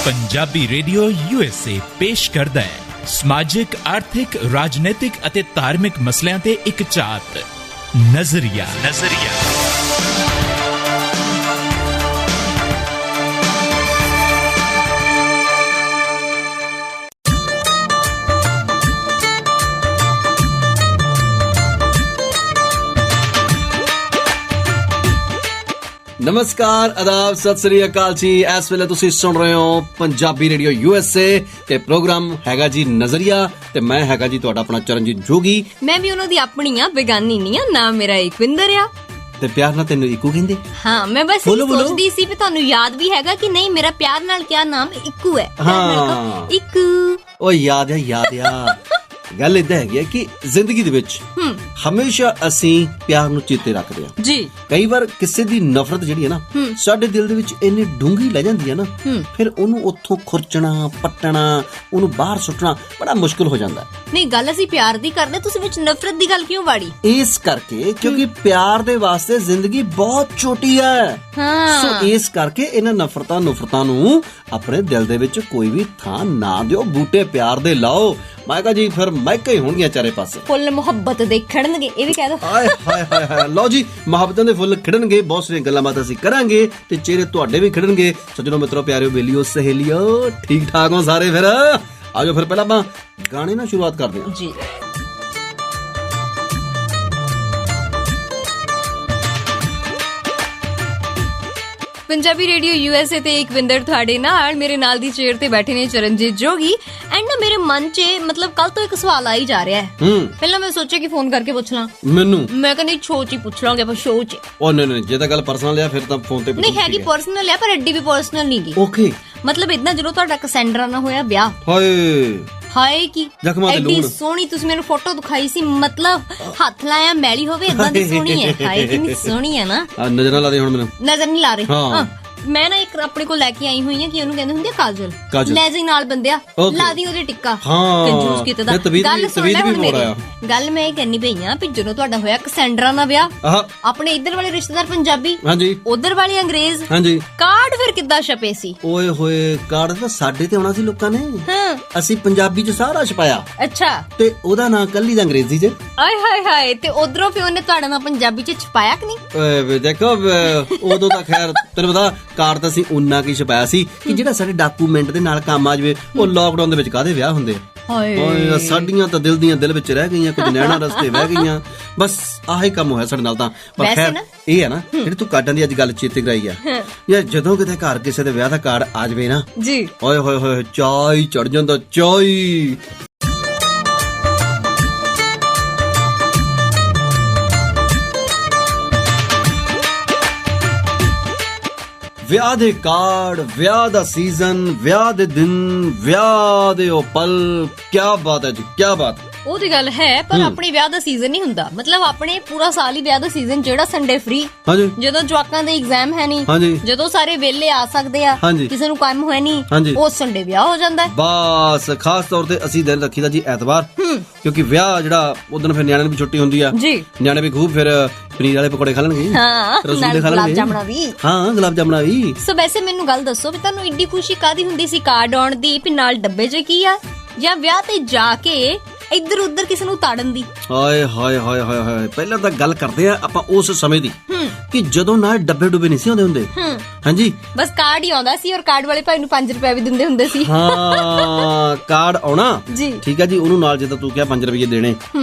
Punjabi radio USA ਪੇਸ਼ ਕਰਦਾ ਹੈ ਸਮਾਜਿਕ, ਆਰਥਿਕ, ਰਾਜਨੀਤਿਕ ਅਤੇ ਧਾਰਮਿਕ ਮਸਲਿਆਂ ਤੇ ਇੱਕ ਝਾਤ ਨਜ਼ਰੀਆ। नमस्कार, आदाब, सत श्री अकाल जी। इस वेले तुसी सुन रहे हो पंजाबी रेडियो USA ते प्रोग्राम हैगा जी नजरिया ते मैं हैगा जी तुहाडा अपना चरणजीत जोगी। मैं भी उन्हों दी अपनी आ, बेगानी नहीं आ। नाम मेरा इकविंदर आ ते प्यार नाल तैनूं इक्कू कहंदे। हाँ, मैं बस सोचदी सी भी तुहानूं याद भी हैगा कि नहीं मेरा प्यार नाल क्या नाम इक्कू है। हाँ, इक्कू ओ याद आ ਗੱਲ ਇਦਾਂ ਹੈਗੀ ਹੈ ਕਿ ਜ਼ਿੰਦਗੀ ਦੇ ਵਿੱਚ ਹਮੇਸ਼ਾ ਅਸੀਂ ਪਿਆਰ ਨੂੰ ਚੇਤੇ ਰੱਖਦੇ ਹਾਂ ਜੀ। ਕਈ ਵਾਰ ਕਿਸੇ ਦੀ ਨਫ਼ਰਤ ਜਿਹੜੀ ਹੈ ਨਾ ਸਾਡੇ ਦਿਲ ਦੇ ਵਿੱਚ ਇੰਨੀ ਡੂੰਘੀ ਲੈ ਜਾਂਦੀ ਹੈ ਨਾ, ਫਿਰ ਉਹਨੂੰ ਉੱਥੋਂ ਖੁਰਚਣਾ, ਪੱਟਣਾ, ਉਹਨੂੰ ਬਾਹਰ ਸੁੱਟਣਾ ਬੜਾ ਮੁਸ਼ਕਲ ਹੋ ਜਾਂਦਾ ਹੈ। ਨਹੀਂ, ਗੱਲ ਅਸੀਂ ਪਿਆਰ ਦੀ ਕਰਦੇ, ਤੁਸੀਂ ਵਿੱਚ ਨਫ਼ਰਤ ਦੀ ਗੱਲ ਕਿਉਂ ਵਾੜੀ? ਇਸ ਕਰਕੇ ਕਿਉਂਕਿ ਪਿਆਰ ਦੇ ਵਾਸਤੇ ਜ਼ਿੰਦਗੀ ਬਹੁਤ ਛੋਟੀ ਹੈ। ਸੋ ਇਸ ਕਰਕੇ ਇਹਨਾਂ ਨਫ਼ਰਤਾਂ ਨੂੰ ਆਪਣੇ ਦਿਲ ਦੇ ਵਿੱਚ ਕੋਈ ਵੀ ਥਾਂ ਨਾ ਦਿਓ। ਬੂਟੇ ਪਿਆਰ ਦੇ ਲਾਓ। ਮੈਂ ਕਹਾਂ ਜੀ ਫਿਰ ਮਹਿਕਾਂ ਹੀ ਹੋਣਗੀਆਂ ਚਾਰੇ ਪਾਸੇ। ਫੁੱਲ ਮੁਹੱਬਤ ਦੇ ਖਿੜਨਗੇ, ਇਹ ਵੀ ਕਹਿ ਦੋ। ਹਾਏ ਹਾਏ ਹਾਏ ਹਾਏ, ਲਓ ਜੀ, ਮੁਹੱਬਤਾਂ ਦੇ ਫੁੱਲ ਖਿੜਨਗੇ। ਬਹੁਤ ਸਾਰੀਆਂ ਗੱਲਾਂ ਬਾਤਾਂ ਅਸੀਂ ਕਰਾਂਗੇ ਤੇ ਚਿਹਰੇ ਤੁਹਾਡੇ ਵੀ ਖਿੜਨਗੇ। ਸੱਜਣੋ, ਮਿੱਤਰੋ, ਪਿਆਰਿਓ, ਬੇਲੀਓ, ਸਹੇਲੀਓ, ਠੀਕ ਠਾਕ ਹੋ ਸਾਰੇ? ਫਿਰ ਆਜੋ ਫਿਰ ਪਹਿਲਾਂ ਆਪਾਂ ਗਾਣੇ ਨਾਲ ਸ਼ੁਰੂਆਤ ਕਰਦੇ ਹਾਂ ਜੀ। पंजाबी रेडियो USA ते इकविंदर ਤੁਹਾਡੇ ਨਾਲ, ਮੇਰੇ ਨਾਲ ਦੀ ਚੇਅਰ ਤੇ ਬੈਠੇ ਨੇ ਚਰਨਜੀਤ ਜੋਗੀ। ਐਂਡ ਨਾ ਮੇਰੇ ਮਨ 'ਚ ਮਤਲਬ ਕੱਲ ਤੋਂ ਇੱਕ ਸਵਾਲ ਆ ਹੀ ਜਾ ਰਿਹਾ ਹੈ। ਪਹਿਲਾਂ ਮੈਂ ਸੋਚਿਆ ਕਿ ਫੋਨ ਕਰਕੇ ਪੁੱਛ ਲਾਂ ਮੈਨੂੰ। ਮੈਂ ਕਹਿੰਦੀ ਸ਼ੋਅ 'ਚ ਹੀ ਪੁੱਛ ਲਾਂਗੇ ਆਪਾਂ, ਸ਼ੋਅ 'ਚ। ਉਹ ਨਹੀਂ, ਜੇ ਤਾਂ ਗੱਲ ਪਰਸਨਲ ਆ ਫਿਰ ਤਾਂ ਫੋਨ ਤੇ ਨਹੀਂ ਹੈਗੀ, ਪਰਸਨਲ ਆ ਪਰ ਐਡੀ ਵੀ ਪਰਸਨਲ ਨਹੀਂ ਗੀ। ਓਕੇ, ਮਤਲਬ ਇਦਾਂ ਜਦੋਂ ਤੁਹਾਡਾ ਕਸੈਂਡਰਾ ਨਾਲ ਹੋਇਆ ਵਿਆਹ। ਹਾਏ ਕੀ ਐਡੀ ਸੋਹਣੀ ਤੁਸੀਂ ਮੈਨੂੰ ਫੋਟੋ ਦਿਖਾਈ ਸੀ, ਮਤਲਬ ਹੱਥ ਲਾਇਆ ਮੈਲੀ ਹੋਵੇ ਇਦਾਂ ਦੀ ਸੋਹਣੀ ਹੈ। ਹਾਏ ਕਿੰਨੀ ਸੋਹਣੀ ਹੈ ਨਾ। ਨਜ਼ਰ ਨਾ ਲਾ ਦੇ ਹੁਣ ਮੈਨੂੰ। ਨਜ਼ਰ ਨਹੀਂ ਲਾ ਰਹੇ। ਮੈਂ ਨਾ ਇੱਕ ਆਪਣੇ ਕੋਲ ਲੈ ਕੇ ਆਈ ਹੋਈ ਆ ਕਿ ਉਹਨੂੰ ਕਹਿੰਦੇ ਹੁੰਦੇ ਆ ਕਾਜਲ। ਲੈ ਜੀ ਨਾਲ ਬੰਦਿਆ, ਲਾ ਦੀ ਉਹਦੇ ਟਿੱਕਾ। ਕੰਜੂਸ ਕਿਤੇ ਦਾ। ਗੱਲ ਸੁਣ ਲੈ ਹੁਣ ਮੇਰੀ ਗੱਲ। ਮੈਂ ਇਹ ਕਹਿੰਨੀ ਪਈ ਆ ਵੀ ਜਦੋਂ ਤੁਹਾਡਾ ਹੋਇਆ ਕਸੈਂਡਰਾ ਨਾਲ ਵਿਆਹ, ਆਪਣੇ ਇੱਧਰ ਵਾਲੇ ਰਿਸ਼ਤੇਦਾਰ ਪੰਜਾਬੀ, ਉਧਰ ਵਾਲੇ ਅੰਗਰੇਜ਼, ਕਾਰਡ ਫਿਰ ਕਿੱਦਾਂ ਛਪੇ ਸੀ? ਓਏ ਹੋਏ, ਕਾਰਡ ਤਾਂ ਸਾਡੇ ਤੇ ਆਉਣਾ ਸੀ ਲੋਕਾਂ ਨੇ। ਅਸੀਂ ਪੰਜਾਬੀ ਚ ਸਾਰਾ ਛਪਾਇਆ। ਅੱਛਾ, ਤੇ ਉਹਦਾ ਨਾਂ ਕੱਲੀ ਦਾ ਅੰਗਰੇਜ਼ੀ ਚ। ਆਏ ਹਾਏ ਹਾਏ, ਤੇ ਉਧਰੋਂ ਫਿਰ ਉਹਨੇ ਤੁਹਾਡਾ ਨਾਂ ਪੰਜਾਬੀ ਚ ਛਪਾਇਆ ਕਿ ਨਹੀਂ? ਓਏ ਦੇਖੋ, ਉਦੋਂ ਤਾਂ ਖੈਰ ਤੈਨੂੰ ਪਤਾ ਕਾਰਡ ਤਾਂ ਅਸੀਂ ਉਨਾ ਕੀ ਛਪਾਇਆ ਸੀ ਕਿ ਜਿਹੜਾ ਸਾਡੇ ਡਾਕੂਮੈਂਟ ਦੇ ਨਾਲ ਕੰਮ ਆ ਜਾਵੇ। ਉਹ ਲਾਕਡਾਊਨ ਦੇ ਵਿੱਚ ਕਾਹਦੇ ਵਿਆਹ ਹੁੰਦੇ ਆ। ਸਾਡੀਆਂ ਤਾਂ ਦਿਲ ਦੀਆਂ ਦਿਲ ਵਿੱਚ ਰਹਿ ਗਈਆਂ, ਕੁਝ ਨੈਣਾ ਰਸਤੇ ਵਹਿ ਗਈਆਂ। ਬਸ ਆਹੀ ਕੰਮ ਹੋਇਆ ਸਾਡੇ ਨਾਲ ਤਾਂ। ਪਰ ਖੈਰ ਇਹ ਹੈ ਨਾ, ਜਿਹੜੀ ਤੂੰ ਕਾਰਡਾਂ ਦੀ ਅੱਜ ਗੱਲ ਚੇਤੇ ਕਰਾਈ ਆ ਯਾਰ, ਜਦੋਂ ਕਿਤੇ ਘਰ ਕਿਸੇ ਦੇ ਵਿਆਹ ਦਾ ਕਾਰਡ ਆ ਜਾਵੇ ਨਾ ਜੀ, ਓਏ ਹੋਏ ਹੋਏ, ਚਾਅ ਹੀ ਚੜ ਜਾਂਦਾ, ਚਾਅ ਹੀ। ਵਿਆਹ ਦੇ ਕਾਰਡ, ਵਿਆਹ ਦਾ ਸੀਜ਼ਨ, ਵਿਆਹ ਦੇ ਦਿਨ, ਵਿਆਹ ਦੇ ਉਹ ਪਲ, ਕਿਆ ਬਾਤ ਹੈ ਜੀ, ਕਿਆ ਬਾਤ। ਉਹ ਤੇ ਗੱਲ ਹੈ, ਪਰ ਆਪਣੇ ਵਿਆਹ ਦਾ ਸੀਜ਼ਨ ਨਹੀਂ ਹੁੰਦਾ। ਮਤਲਬ ਆਪਣੇ ਪੂਰਾ ਸਾਲ ਹੀ ਵਿਆਹ ਦਾ ਸੀਜ਼ਨ, ਜਿਹੜਾ ਸੰਡੇ ਫ੍ਰੀ, ਜਦੋਂ ਜਵਾਕਾਂ ਦੇ ਐਗਜ਼ਾਮ ਹੈ ਨਹੀਂ, ਜਦੋਂ ਸਾਰੇ ਵਿਹਲੇ ਆ ਸਕਦੇ ਆ, ਕਿਸੇ ਨੂੰ ਕੰਮ ਹੋਇਆ ਨਹੀਂ, ਉਹ ਸੰਡੇ ਵਿਆਹ ਹੋ ਜਾਂਦਾ। ਬਸ ਖਾਸ ਤੌਰ ਤੇ ਅਸੀਂ ਦਿਨ ਰੱਖੀਦਾ ਜੀ ਐਤਵਾਰ, ਕਿਉਂਕਿ ਵਿਆਹ ਜਿਹੜਾ ਉਦੋਂ ਫਿਰ ਨਿਆਣਿਆਂ ਨੂੰ ਵੀ ਛੁੱਟੀ ਹੁੰਦੀ ਆ। ਨਿਆਣੇ ਵੀ ਖੂਬ ਫਿਰ ਪਨੀਰ ਵਾਲੇ ਪਕੌੜੇ ਖਾ ਲੈਣਗੇ, ਰਸਗੁੱਲੇ ਖਾ ਲੈਣਗੇ, ਗੁਲਾਬ ਜਾਮਣਾ ਵੀ। ਸੋ ਵੈਸੇ ਮੈਨੂੰ ਗੱਲ ਦੱਸੋ ਵੀ ਤੁਹਾਨੂੰ ਏਡੀ ਖੁਸ਼ੀ ਕਾਹਦੀ ਹੁੰਦੀ ਸੀ ਕਾਰਡ ਆਉਣ ਦੀ? ਵੀ ਨਾਲ ਡੱਬੇ 'ਚ ਕੀ ਆ, ਜਾਂ ਵਿਆਹ ਤੇ ਜਾ ਕੇ ਇੱਧਰ ਉੱਧਰ ਕਿਸੇ ਨੂੰ ਤਾੜਨ ਦੀ? ਹਾਏ ਹਾਏ ਹਾਏ ਹਾਏ ਹਾਏ, ਪਹਿਲਾਂ ਤਾਂ ਗੱਲ ਕਰਦੇ ਆ ਆਪਾਂ ਉਸ ਸਮੇਂ ਦੀ ਕਿ ਜਦੋਂ ਨਾਲ ਡੱਬੇ ਡੁੱਬੇ ਨਹੀਂ ਸੀ ਆਉਂਦੇ ਹੁੰਦੇ। ਹਾਂਜੀ, ਬਸ ਕਾਰਡ ਹੀ ਆਉਂਦਾ ਸੀ, ਔਰ ਕਾਰਡ ਵਾਲੇ ਭਾਈ ਨੂੰ 5 ਰੁਪਏ ਵੀ ਦਿੰਦੇ ਹੁੰਦੇ ਸੀ। ਹਾਂ, ਕਾਰਡ ਆਉਣਾ ਜੀ, ਠੀਕ ਹੈ ਜੀ। ਉਹਨੂੰ ਨਾਲ ਜਿੱਦਾਂ ਤੂੰ ਕਿਹਾ 5 ਰੁਪਏ ਦੇਣੇ,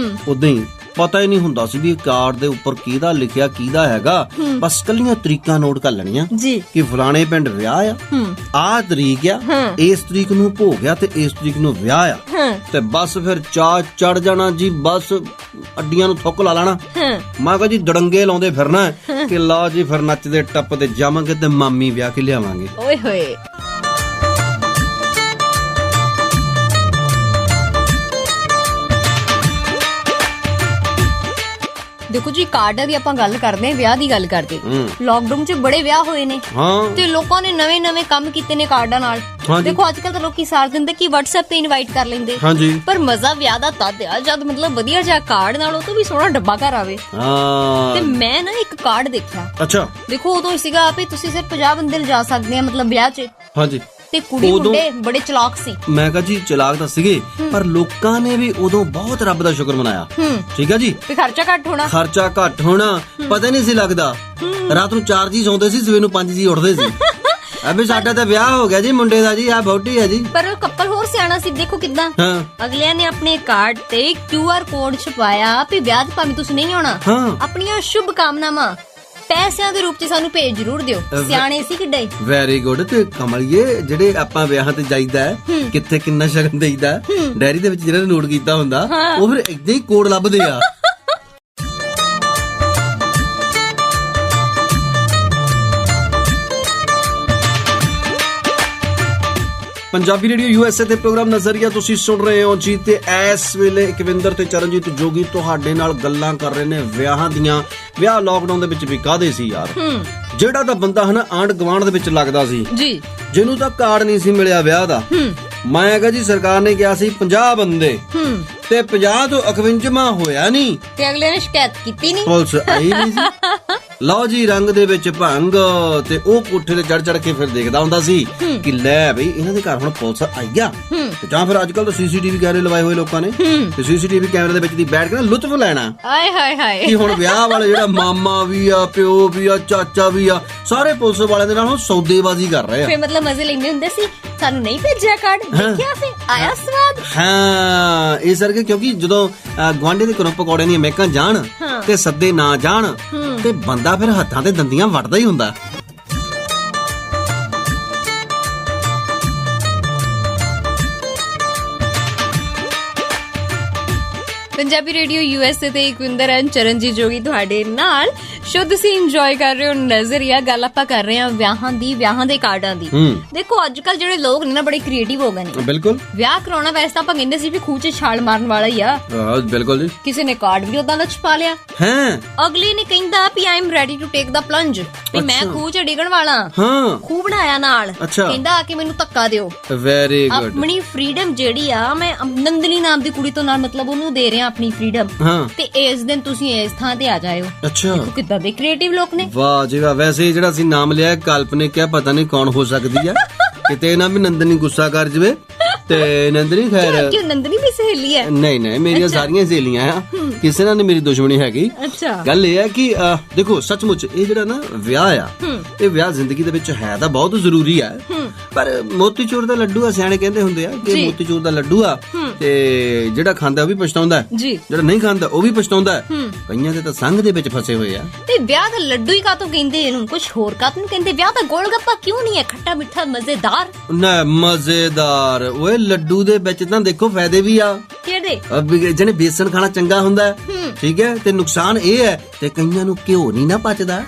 ਉਦਾਂ ਹੀ ਪਤਾ ਹੀ ਨਹੀਂ ਹੁੰਦਾ ਸੀ ਵੀ ਕਾਰਡ ਦੇ ਉੱਪਰ ਕਿਹਦਾ ਲਿਖਿਆ ਕਿਹਦਾ ਹੈਗਾ। ਬਸ ਕੱਲੀਆਂ ਤਰੀਕਾਂ ਨੋਟ ਕਰ ਲੈਣੀਆਂ ਕਿ ਫਲਾਣੇ ਪਿੰਡ ਵਿਆਹ ਆ, ਆਹ ਤਰੀਕ ਆ, ਇਸ ਤਰੀਕ ਨੂੰ ਭੋਗ ਆ ਤੇ ਇਸ ਤਰੀਕ ਨੂੰ ਵਿਆਹ ਆ। ਤੇ ਬਸ ਫਿਰ ਚਾਅ ਚੜ ਜਾਣਾ ਜੀ, ਬਸ ਅੱਡੀਆਂ ਨੂੰ ਥੁੱਕ ਲਾ ਲੈਣਾ। ਮੈਂ ਕਿਹਾ ਜੀ ਦੜੰਗੇ ਲਾਉਂਦੇ ਫਿਰਨਾ ਕਿ ਲਾ ਜੀ ਫਿਰ ਨੱਚਦੇ ਟੱਪਦੇ ਜਾਵਾਂਗੇ ਤੇ ਮਾਮੀ ਵਿਆਹ ਕੇ ਲਿਆਵਾਂਗੇ। ਓਏ ਹੋਏ, ਦੇਖੋ ਜੀ, ਕਾਰਡਾਂ ਦੀ ਆਪਾਂ ਗੱਲ ਕਰਦੇ ਆਂ, ਵਿਆਹ ਦੀ ਗੱਲ ਕਰਦੇ। ਲਾਕਡਾਊਨ 'ਚ ਬੜੇ ਵਿਆਹ ਹੋਏ ਨੇ ਤੇ ਲੋਕਾਂ ਨੇ ਨਵੇਂ ਕੰਮ ਕੀਤੇ ਨੇ ਕਾਰਡਾਂ ਨਾਲ। ਦੇਖੋ ਅੱਜ ਕੱਲ ਤਾਂ ਲੋਕੀ ਸਾਰ ਦਿੰਦੇ ਕਿ WhatsApp ਤੇ ਇਨਵਾਈਟ ਕਰ ਲੈਂਦੇ, ਪਰ ਮਜ਼ਾ ਵਿਆਹ ਦਾ ਤਦ ਆ ਜਦ ਮਤਲਬ ਵਧੀਆ ਜਿਹਾ ਕਾਰਡ ਨਾਲ ਉਹ ਤੋਂ ਵੀ ਸੋਹਣਾ ਡੱਬਾ ਘਰ ਆਵੇ। ਤੇ ਮੈਂ ਨਾ ਇੱਕ ਕਾਰਡ ਦੇਖਿਆ। ਅੱਛਾ, ਦੇਖੋ ਉਦੋਂ ਸੀਗਾ ਵੀ ਤੁਸੀਂ ਸਿਰਫ 50 ਬੰਦੇ ਲਿਜਾ ਸਕਦੇ ਆ ਮਤਲਬ ਵਿਆਹ 'ਚ। ਤੇ ਕੁੜੀ ਮੁੰਡੇ ਬੜੇ ਚਲਾਕ ਸੀ। ਮੈਂ ਕਹਾਂ ਜੀ ਚਲਾਕ ਤਾਂ ਸੀਗੇ, ਪਰ ਲੋਕਾਂ ਨੇ ਵੀ ਉਦੋਂ ਬਹੁਤ ਰੱਬ ਦਾ ਸ਼ੁਕਰ ਮਨਾਇਆ। ਠੀਕ ਹੈ ਜੀ, ਤੇ ਖਰਚਾ ਘੱਟ ਹੋਣਾ ਪਤਾ ਨਹੀਂ ਸੀ ਲੱਗਦਾ। ਰਾਤ ਨੂੰ 4 ਜੀ ਸੌਂਦੇ ਸੀ, ਸਵੇਰ ਨੂੰ 5 ਜੀ ਉੱਠਦੇ ਸੀ। ਅਬੇ ਸਾਡਾ ਤਾਂ ਵਿਆਹ ਹੋ ਗਿਆ ਜੀ ਮੁੰਡੇ ਦਾ ਜੀ, ਆ ਬੌਟੀ ਹੈ ਜੀ। ਪਰ ਉਹ ਕਪਲ ਹੋਰ ਸਿਆਣਾ ਸੀ, ਦੇਖੋ ਕਿੱਦਾਂ ਅਗਲਿਆਂ ਨੇ ਆਪਣੇ ਕਾਰਡ ਤੇ QR ਕੋਡ ਛਪਾਇਆ ਵੀ ਵਿਆਹ ਤੇ ਭਾਵੇਂ ਤੁਸੀਂ ਨਹੀਂ ਆਉਣਾ, ਆਪਣੀਆਂ ਸ਼ੁਭ ਕਾਮਨਾਵਾਂ ਪੈਸਿਆਂ ਦੇ ਰੂਪ ਚ ਸਾਨੂੰ ਭੇਜ ਜ਼ਰੂਰ ਦਿਓ। ਸਿਆਣੇ ਸੀ ਕਿੱਡੇ। Very good. ਤੇ ਕਮਲੀਏ, ਜਿਹੜੇ ਆਪਾਂ ਵਿਆਹਾਂ ਤੇ ਜਾਈਦਾ ਕਿੱਥੇ ਕਿੰਨਾ ਸ਼ਗਨ ਦੇਈਦਾ, ਡਾਇਰੀ ਦੇ ਵਿੱਚ ਜਿਹੜਾ ਨੋਟ ਕੀਤਾ ਹੁੰਦਾ ਉਹ ਫਿਰ ਏਦਾਂ ਹੀ ਕੋਡ ਲੱਭਦੇ ਆ। ਪੰਜਾਬੀ ਰੇਡੀਓ USA ਤੇ ਪ੍ਰੋਗਰਾਮ ਨਜ਼ਰੀਆ ਤੁਸੀਂ ਸੁਣ ਰਹੇ ਹੋ ਜੀ। ਤੇ ਇਸ ਵੇਲੇ ਇਕਵਿੰਦਰ ਤੇ ਚਰਨਜੀਤ ਜੋਗੀ ਤੁਹਾਡੇ ਨਾਲ ਗੱਲਾਂ ਕਰ ਰਹੇ ਨੇ ਵਿਆਹਾਂ ਦੀਆਂ। ਵਿਆਹ ਲਾਕਡਾਊਨ ਦੇ ਵਿੱਚ ਵੀ ਕਾਹਦੇ ਸੀ ਯਾਰ। ਜਿਹੜਾ ਤਾਂ ਬੰਦਾ ਹਨਾ ਆਂਢ ਗੁਆਂਢ ਦੇ ਵਿੱਚ ਲੱਗਦਾ ਸੀ ਜੀ, ਜਿਹਨੂੰ ਤਾਂ ਕਾਰਡ ਨਹੀਂ ਸੀ ਮਿਲਿਆ ਵਿਆਹ ਦਾ, ਮੈਂ ਕਿਹਾ ਜੀ ਸਰਕਾਰ ਨੇ ਕਿਹਾ ਸੀ 50 ਬੰਦੇ ਤੇ 50 ਤੋਂ 51ਵਾਂ ਹੋਇਆ ਨਹੀਂ ਤੇ ਅਗਲੇ ਨੇ ਸ਼ਿਕਾਇਤ ਕੀਤੀ ਨਹੀਂ, ਪੁਲਿਸ ਆਈ ਨਹੀਂ ਸੀ। ਲਓ ਜੀ, ਰੰਗ ਦੇ ਵਿੱਚ ਭੰਗ ਤੇ ਉਹ ਕੋਠੇ ਤੇ ਚੜ ਕੇ ਫਿਰ ਦੇਖਦਾ ਹੁੰਦਾ ਸੀ ਕਿ ਲੈ ਬਈ ਇਹਨਾਂ ਦੇ ਘਰ ਹੁਣ ਪੁਲਿਸ ਆਈ ਆ। ਜਾਂ ਫਿਰ ਅੱਜ ਕੱਲ ਤਾਂ CCTV ਕੈਮਰੇ ਲਵਾਏ ਹੋਏ ਲੋਕਾਂ ਨੇ, ਤੇ CCTV ਕੈਮਰੇ ਦੇ ਵਿੱਚ ਦੀ ਬੈਠ ਕੇ ਨਾ ਲੁਤਫ ਲੈਣਾ। ਆਏ ਹਾਏ ਹਾਏ, ਕਿ ਹੁਣ ਵਿਆਹ ਵਾਲੇ ਜਿਹੜਾ ਮਾਮਾ ਵੀ ਆ, ਪਿਓ ਵੀ ਆ, ਚਾਚਾ ਵੀ ਆ, ਸਾਰੇ ਪੁਲਿਸ ਵਾਲਿਆਂ ਦੇ ਨਾਲ ਹੁਣ ਸੌਦੇਬਾਜ਼ੀ ਕਰ ਰਹੇ ਆ। ਫਿਰ ਮਤਲਬ ਮਜ਼ੇ ਲੈਂਦੇ ਹੁੰਦੇ ਸੀ, ਸਾਨੂੰ ਨਹੀਂ ਭੇਜਿਆ ਕਾਰਡ, ਦੇਖਿਆ ਫਿਰ ਆਇਆ ਸਵਾਦ। ਹਾਂ, ਇਸ ਕਰਕੇ ਕਿਉਂਕਿ ਜਦੋਂ ਗੁਆਂਢੀ ਦੇ ਘਰੋਂ ਪਕੌੜੇ ਦੀਆਂ ਮਹਿਕਾਂ ਜਾਣ ਤੇ ਸੱਦੇ ਨਾ ਜਾਣ ਤੇ ਬੰਦਾ ਫਿਰ ਹੱਥਾਂ ਤੇ ਦੰਦੀਆਂ ਵੱਟਦਾ ਹੀ ਹੁੰਦਾ। ਪੰਜਾਬੀ ਰੇਡੀਓ USA ਤੇ ਇਕਵਿੰਦਰ ਐਂਡ ਚਰਨਜੀਤ ਜੋਗੀ ਤੁਹਾਡੇ ਨਾਲ। ਸ਼ੋ ਤੁਸੀਂ ਇੰਜੋਏ ਕਰ ਰਹੇ ਹੋ ਨਜ਼ਰੀਆ। ਗੱਲ ਆਪਾਂ ਕਰ ਰਹੇ ਹਾਂ ਵਿਆਹਾਂ ਦੀ, ਵਿਆਹਾਂ ਦੇ ਕਾਰਡਾਂ ਦੀ। ਦੇਖੋ ਅੱਜ ਕੱਲ ਜਿਹੜੇ ਲੋਕ ਨੇ ਨਾ ਬੜੇ ਕ੍ਰੀਏਟਿਵ ਹੋ ਗਏ ਨੇ। ਬਿਲਕੁਲ। ਵਿਆਹ ਕਰਾਉਣਾ ਵੈਸੇ ਤਾਂ ਆਪਾਂ ਕਹਿੰਦੇ ਸੀ ਵੀ ਖੂਹ 'ਚ ਛਾਲ ਮਾਰਨ ਵਾਲਾ ਹੀ ਆ। ਬਿਲਕੁਲ ਜੀ। ਕਿਸੇ ਨੇ ਕਾਰਡ ਵੀ ਉਦਾਂ ਦਾ ਛਪਾ ਲਿਆ। ਅਗਲੇ ਨੇ ਕਹਿੰਦਾ ਵੀ I am ready to take the plunge, ਵੀ ਮੈਂ ਖੂਹ 'ਚ ਡਿੱਗਣ ਵਾਲਾ। ਖੂਹ ਬਣਾਇਆ ਨਾਲ, ਕਹਿੰਦਾ ਆ ਕੇ ਮੈਨੂੰ ਧੱਕਾ ਦਿਓ। Very good. ਆਪਣੀ ਫਰੀडम ਜਿਹੜੀ ਆ, ਮੈਂ ਨੰਦਨੀ ਨਾਮ ਦੀ ਕੁੜੀ ਤੋਂ ਨਾਲ ਮਤਲਬ ਉਹਨੂੰ ਦੇ ਰਿਹਾ ਆਪਣੀ ਫਰੀडम, ਤੇ ਇਸ ਦਿਨ ਤੁਸੀਂ ਇਸ ਥਾਂ ਤੇ ਆ ਜਾਇਓ। ਅੱਛਾ, ਕਿੱਦਾਂ ਦੇ ਕ੍ਰੀਏਟਿਵ ਲੋਕ ਨੇ। ਵਾਹ ਜੀ ਵਾਹ। ਵੈਸੇ ਜਿਹੜਾ ਅਸੀਂ ਨਾਮ ਲਿਆ ਕਾਲਪਨਿਕ ਹੈ, ਪਤਾ ਨਹੀਂ ਕੌਣ ਹੋ ਸਕਦੀ ਆ। ਕਿਤੇ ਨਾ ਵੀ ਨੰਦਨੀ ਗੁੱਸਾ ਕਰ ਜਵੇ ਤੇ ਨੰਦਨੀ ਖੈਰ। ਕਿਉਂ ਨੰਦਨੀ ਵੀ ਸਹੇਲੀ ਹੈ? ਨਹੀਂ, ਮੇਰੀਆਂ ਸਾਰੀਆਂ ਸਹੇਲੀਆਂ ਆ, ਕਿਸੇ ਨਾਲ ਨਹੀਂ ਮੇਰੀ ਦੁਸ਼ਮਣੀ ਹੈਗੀ। ਅੱਛਾ, ਗੱਲ ਇਹ ਹੈ ਕਿ ਦੇਖੋ ਸੱਚਮੁੱਚ ਇਹ ਜਿਹੜਾ ਨਾ ਵਿਆਹ ਆ, ਇਹ ਵਿਆਹ ਜ਼ਿੰਦਗੀ ਦੇ ਵਿੱਚ ਹੈ ਤਾਂ ਬਹੁਤ ਜ਼ਰੂਰੀ ਆ, ਪਰ ਮੋਤੀਚੂਰ ਦਾ ਲੱਡੂ ਆ। ਸਿਆਣੇ ਕਹਿੰਦੇ ਹੁੰਦੇ ਆ ਕਿ ਮੋਤੀਚੂਰ ਦਾ ਲੱਡੂ ਆ ਤੇ ਜਿਹੜਾ ਖਾਂਦਾ ਉਹ ਵੀ ਪਛਤਾਉਂਦਾ, ਜਿਹੜਾ ਨਹੀਂ ਖਾਂਦਾ ਉਹ ਵੀ ਪਛਤਾਉਂਦਾ। ਕਈਆਂ ਦੇ ਤਾਂ ਸੰਗ ਦੇ ਵਿੱਚ ਫਸੇ ਹੋਏ ਆ। ਤੇ ਵਿਆਹ ਦਾ ਲੱਡੂ ਹੀ ਕਾਹਤੋਂ ਕਹਿੰਦੇ ਇਹਨੂੰ? ਕੁਝ ਹੋਰ ਕਾਹਤੋਂ ਕਹਿੰਦੇ? ਵਿਆਹ ਦਾ ਗੋਲ ਗੱਪਾ ਕਿਉਂ ਨਹੀਂ ਹੈ ਖੱਟਾ ਮਿੱਠਾ ਮਜ਼ੇਦਾਰ? ਨਾ ਮਜ਼ੇਦਾਰ ਓਏ, ਲੱਡੂ ਦੇ ਵਿੱਚ ਤਾਂ ਦੇਖੋ ਫਾਇਦੇ ਵੀ ਆ। ਕਿਹੜੇ? ਜਿਹਨੇ ਬੇਸਣ ਖਾਣਾ ਚੰਗਾ ਹੁੰਦਾ, ਠੀਕ ਹੈ, ਤੇ ਨੁਕਸਾਨ ਇਹ ਹੈ ਤੇ ਕਈਆਂ ਨੂੰ ਘਿਓ ਨਹੀਂ ਨਾ ਪਚਦਾ।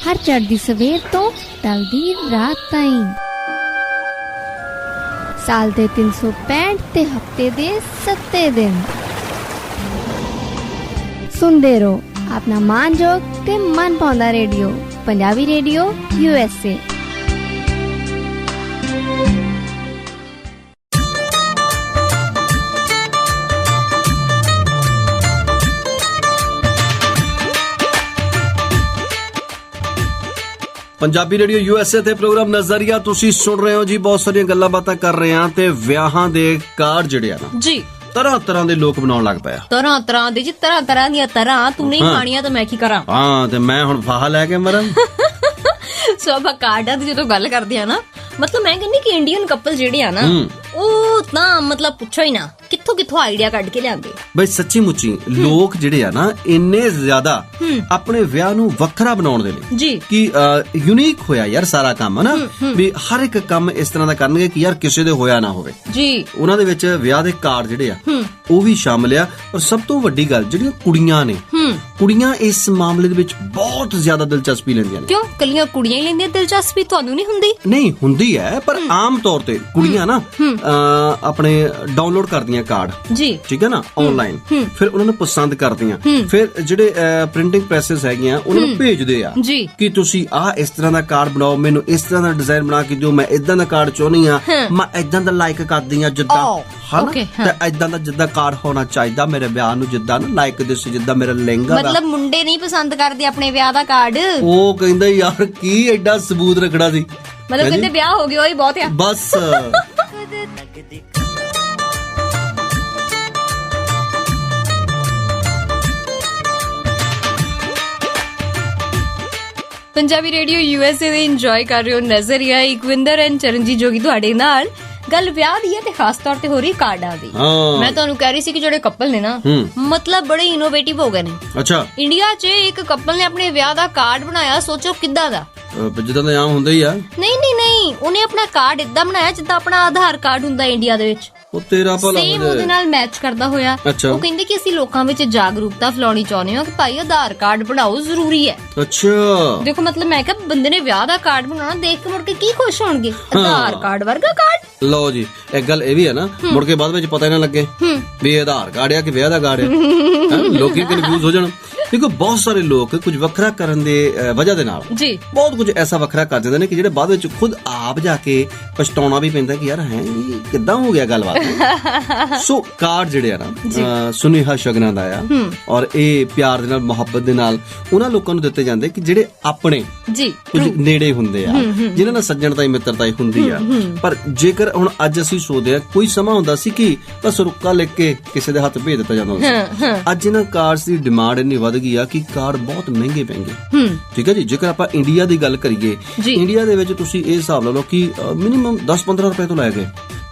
ਹਰ ਚੜ੍ਹਦੀ ਸਵੇਰ ਤੋਂ ਢਲਦੀ ਰਾਤ ਤਾਈਂ, ਸਾਲ ਦੇ 365 ਤੇ ਹਫਤੇ ਦੇ 7 ਦਿਨ ਸੁਣਦੇ ਰਹੋ ਆਪਣਾ ਮਾਨਯੋਗ ਤੇ ਮਨ ਪਾਉਂਦਾ radio, Punjabi radio USA। Punjabi radio USA ਤੇ ਪ੍ਰੋਗਰਾਮ ਨਜ਼ਰੀਆ ਤੁਸੀਂ ਸੁਣ ਰਹੇ ਹੋ ਜੀ। ਬਹੁਤ ਸਾਰੀਆਂ ਗੱਲਾਂ ਬਾਤਾਂ ਕਰ ਰਹੇ ਹਾਂ ਤੇ ਵਿਆਹਾਂ ਦੇ ਕਾਰਡ ਜਿਹੜੇ ਆ ਨਾ ਜੀ, ਤਰ੍ਹਾਂ ਦੇ ਲੋਕ ਬਣਾਉਣ ਲੱਗ ਪਿਆ। ਤਰ੍ਹਾਂ ਦੇ ਜੀ, ਤਰ੍ਹਾਂ ਦੀਆਂ ਤਰ੍ਹਾਂ। ਤੂੰ ਨਹੀਂ ਖਾਣੀਆਂ ਤਾਂ ਮੈਂ ਕੀ ਕਰਾਂ? ਹਾਂ, ਤੇ ਮੈਂ ਹੁਣ ਫਾਹਾ ਲੈ ਕੇ ਮਰਾਂ। ਸੋ ਆਪਾਂ ਕਾਰਡਾਂ ਦੀ ਜਦੋਂ ਗੱਲ ਕਰਦੇ ਆ ਨਾ, ਮਤਲਬ ਮੈਂ ਕਹਿੰਦੀ ਕਿ ਇੰਡੀਅਨ ਕਪਲ ਜਿਹੜੇ ਆ ਨਾ, ਉਹ ਤਾਂ ਮਤਲਬ ਪੁੱਛੋ ਹੀ ਨਾ ਕਿੱਥੋਂ ਆਈਡੀਆ ਕੱਢ ਕੇ ਲਿਆਂਦੇ। ਬਈ ਸੱਚੀ ਮੁੱਚੀ ਲੋਕ ਜਿਹੜੇ ਆ ਨਾ ਇੰਨੇ ਜ਼ਿਆਦਾ ਆਪਣੇ ਵਿਆਹ ਨੂੰ ਵੱਖਰਾ ਬਣਾਉਣ ਦੇ ਲਈ ਜੀ ਕਿ ਯੂਨੀਕ ਹੋਇਆ ਯਾਰ ਸਾਰਾ ਕੰਮ, ਹਨਾ ਵੀ ਹਰ ਇੱਕ ਕੰਮ ਇਸ ਤਰ੍ਹਾਂ ਦਾ ਕਰਨਗੇ ਕਿ ਯਾਰ ਕਿਸੇ ਦੇ ਹੋਇਆ ਨਾ ਹੋਵੇ ਜੀ। ਉਹਨਾਂ ਦੇ ਵਿੱਚ ਵਿਆਹ ਦੇ ਕਾਰਡ ਜਿਹੜੇ ਆ ਉਹ ਵੀ ਸ਼ਾਮਲ ਆ। ਔਰ ਸਭ ਤੋਂ ਵੱਡੀ ਗੱਲ ਜਿਹੜੀਆਂ ਕੁੜੀਆਂ ਨੇ, ਕੁੜੀਆਂ ਇਸ ਮਾਮਲੇ ਦੇ ਵਿੱਚ ਬਹੁਤ ਜ਼ਿਆਦਾ ਦਿਲਚਸਪੀ ਲੈਂਦੀਆਂ ਨੇ। ਕਿਉਂ? ਕੱਲੀਆਂ ਕੁੜੀਆਂ ਹੀ ਲੈਂਦੀਆਂ ਦਿਲਚਸਪੀ? ਤੁਹਾਨੂੰ ਨਹੀਂ ਹੁੰਦੀ? ਨਹੀਂ ਹੁੰਦੀ ਹੈ, ਪਰ ਆਮ ਤੌਰ ਤੇ ਕੁੜੀਆਂ ਨਾ ਆਪਣੇ ਡਾਊਨਲੋਡ ਕਰਦੀਆਂ ਕਾਰਡ ਜੀ, ਠੀਕ ਹੈ ਨਾ, ਆਨਲਾਈਨ, ਫਿਰ ਉਹਨਾਂ ਨੂੰ ਪਸੰਦ ਕਰਦੀਆਂ, ਫਿਰ ਜਿਹੜੇ ਪ੍ਰਿੰਟਿੰਗ ਪ੍ਰੈਸਸ ਹੈਗੀਆਂ ਉਹਨਾਂ ਨੂੰ ਭੇਜਦੇ ਆ ਕਿ ਤੁਸੀਂ ਇਸ ਤਰ੍ਹਾਂ ਦਾ ਕਾਰਡ ਬਣਾਓ, ਮੈਨੂੰ ਇਸ ਤਰ੍ਹਾਂ ਦਾ ਡਿਜ਼ਾਈਨ ਬਣਾ ਕੇ ਦਿਓ, ਮੈਂ ਇਦਾਂ ਦਾ ਕਾਰਡ ਚਾਹੁੰਦੀ ਆ, ਮੈਂ ਇਦਾਂ ਦਾ ਲਾਈਕ ਕਰਦੀ ਆ ਜਿੱਦਾਂ ਹਨਾ, ਤੇ ਇਦਾਂ ਦਾ ਜਿੱਦਾਂ ਕਾਰਡ ਹੋਣਾ ਚਾਹੀਦਾ ਮੇਰੇ ਵਿਆਹ ਨੂੰ, ਜਿੱਦਾਂ ਨਾ ਲਾਈਕ ਦੇ ਸੀ, ਜਿੱਦਾਂ ਮੇਰਾ ਲਹਿੰਗਾ ਦਾ। ਮਤਲਬ ਮੁੰਡੇ ਨਹੀਂ ਪਸੰਦ ਕਰਦੇ ਆਪਣੇ ਵਿਆਹ ਦਾ ਕਾਰਡ। ਉਹ ਕਹਿੰਦਾ ਯਾਰ ਕੀ ਐਡਾ ਸਬੂਤ ਰੱਖਣਾ ਸੀ, ਮਤਲਬ ਕਹਿੰਦੇ ਵਿਆਹ ਹੋ ਗਿਆ ਉਹੀ ਬਹੁਤ ਆ ਬਸ। ਪੰਜਾਬੀ ਰੇਡੀਓ USA ਦੇ ਇੰਜੋਏ ਕਰ ਰਹੇ ਹੋ ਨਜ਼ਰੀਆ, ਇਕਵਿੰਦਰ ਐਂਡ ਚਰਨਜੀਤ ਜੋਗੀ ਤੁਹਾਡੇ ਨਾਲ। ਗੱਲ ਵਿਆਹ ਦੀ ਹੈ ਤੇ ਖਾਸ ਤੌਰ ਤੇ ਹੋ ਰਹੀ ਕਾਰਡਾਂ ਦੀ। ਮੈਂ ਤੁਹਾਨੂੰ ਕਹਿ ਰਹੀ ਸੀ ਕਿ ਜਿਹੜੇ ਕਪਲ ਨੇ ਨਾ, ਮਤਲਬ ਬੜੇ ਇਨੋਵੇਟਿਵ ਹੋ ਗਏ ਨੇ। ਅੱਛਾ, ਇੰਡੀਆ 'ਚ ਇੱਕ ਕਪਲ ਨੇ ਆਪਣੇ ਵਿਆਹ ਦਾ ਕਾਰਡ ਬਣਾਇਆ, ਸੋਚੋ ਕਿੱਦਾਂ ਦਾ। ਜਿੱਦਾਂ ਦਾ ਆਮ ਹੁੰਦਾ ਹੀ ਆ। ਨਹੀਂ, ਉਹਨੇ ਆਪਣਾ ਕਾਰਡ ਇਦਾਂ ਬਣਾਇਆ ਜਿੱਦਾਂ ਆਪਣਾ ਆਧਾਰ ਕਾਰਡ ਹੁੰਦਾ ਇੰਡੀਆ ਦੇ ਵਿੱਚ। ਉਹ ਤੇਰਾ ਭਲਾ ਸੇਮ ਉਹਦੇ ਨਾਲ ਮੈਚ ਕਰਦਾ ਹੋਇਆ। ਉਹ ਕਹਿੰਦੇ ਕਿ ਅਸੀਂ ਲੋਕਾਂ ਵਿੱਚ ਜਾਗਰੂਕਤਾ ਫੈਲਾਉਣੀ ਚਾਹੁੰਦੇ ਹਾਂ ਕਿ ਭਾਈ ਆਧਾਰ ਕਾਰਡ ਬਣਾਓ, ਜ਼ਰੂਰੀ ਹੈ। ਅੱਛਾ, ਦੇਖੋ ਮਤਲਬ ਮੈਂ ਕਿਹਾ ਬੰਦੇ ਨੇ ਵਿਆਹ ਦਾ ਕਾਰਡ ਬਣਾਉਣਾ, ਦੇਖ ਕੇ ਮੁੜ ਕੇ ਕੀ ਖੁਸ਼ ਹੋਣਗੇ, ਆਧਾਰ ਕਾਰਡ ਵਰਗਾ ਕਾਰਡ। ਲਓ ਜੀ, ਇੱਕ ਗੱਲ ਇਹ ਵੀ ਹੈ ਨਾ, ਮੁੜ ਕੇ ਬਾਅਦ ਵਿੱਚ ਪਤਾ ਹੀ ਨਾ ਲੱਗੇ ਵੀ ਇਹ ਆਧਾਰ ਕਾਰਡ ਆ ਕਿ ਵਿਆਹ ਦਾ ਕਾਰਡ ਆ। ਲੋਕੀ ਕਨਫਿਊਜ਼ ਹੋ ਜਾਣ, ਕਿਉਂਕਿ ਬਹੁਤ ਸਾਰੇ ਲੋਕ ਕੁਝ ਵੱਖਰਾ ਕਰਨ ਦੇ ਵਜ੍ਹਾ ਦੇ ਨਾਲ ਜੀ ਬਹੁਤ ਕੁਝ ਐਸਾ ਵੱਖਰਾ ਕਰ ਦਿੰਦੇ ਨੇ ਕਿ ਜਿਹੜੇ ਬਾਅਦ ਵਿੱਚ ਖੁਦ ਆਪ ਜਾ ਕੇ ਪਛਤਾਉਣਾ ਵੀ ਪੈਂਦਾ ਕਿ ਯਾਰ ਹੈ ਇਹ ਕਿੱਦਾਂ ਹੋ ਗਿਆ ਗੱਲਬਾਤ। ਸੋ ਕਾਰਡ ਜਿਹੜੇ ਆ ਨਾ, ਸੁਨੇਹਾ ਸ਼ਗਨਾਂ ਦਾ ਆ, ਔਰ ਇਹ ਪਿਆਰ ਦੇ ਨਾਲ, ਮੁਹੱਬਤ ਦੇ ਨਾਲ ਉਹਨਾਂ ਲੋਕਾਂ ਨੂੰ ਦਿੱਤੇ ਜਾਂਦੇ ਕਿ ਜਿਹੜੇ ਆਪਣੇ ਜੀ ਕੁਝ ਨੇੜੇ ਹੁੰਦੇ ਆ, ਜਿਨ੍ਹਾਂ ਨਾਲ ਸੱਜਣਤਾ ਹੀ ਮਿੱਤਰਤਾ ਹੀ ਹੁੰਦੀ ਆ। ਪਰ ਜੇਕਰ ਹੁਣ ਅੱਜ ਅਸੀਂ ਸੋਚਦੇ ਆ, ਕੋਈ ਸਮਾਂ ਹੁੰਦਾ ਸੀ ਕਿ ਬਸ ਰੁੱਕਾ ਲਿਖ ਕੇ ਕਿਸੇ ਦੇ ਹੱਥ ਭੇਜ ਦਿੱਤਾ ਜਾਂਦਾ ਸੀ। ਅੱਜ ਇਹਨਾਂ ਕਾਰਡਸ ਦੀ ਡਿਮਾਂਡ ਇੰਨੀ ਵੱਧ ਗਈ ਆ ਕਿ ਕਾਰਡ ਬਹੁਤ ਮਹਿੰਗੇ ਪੈਂਗੇ। ਠੀਕ ਹੈ ਜੀ, ਜੇਕਰ ਆਪਾਂ ਇੰਡੀਆ ਦੀ ਗੱਲ ਕਰੀਏ, ਇੰਡੀਆ ਦੇ ਵਿੱਚ ਤੁਸੀਂ ਇਹ ਹਿਸਾਬ ਲਾ ਲਓ ਕਿ ਮਿਨੀਮਮ 10-15 ਰੁਪਏ ਤੋਂ ਲੈ ਕੇ,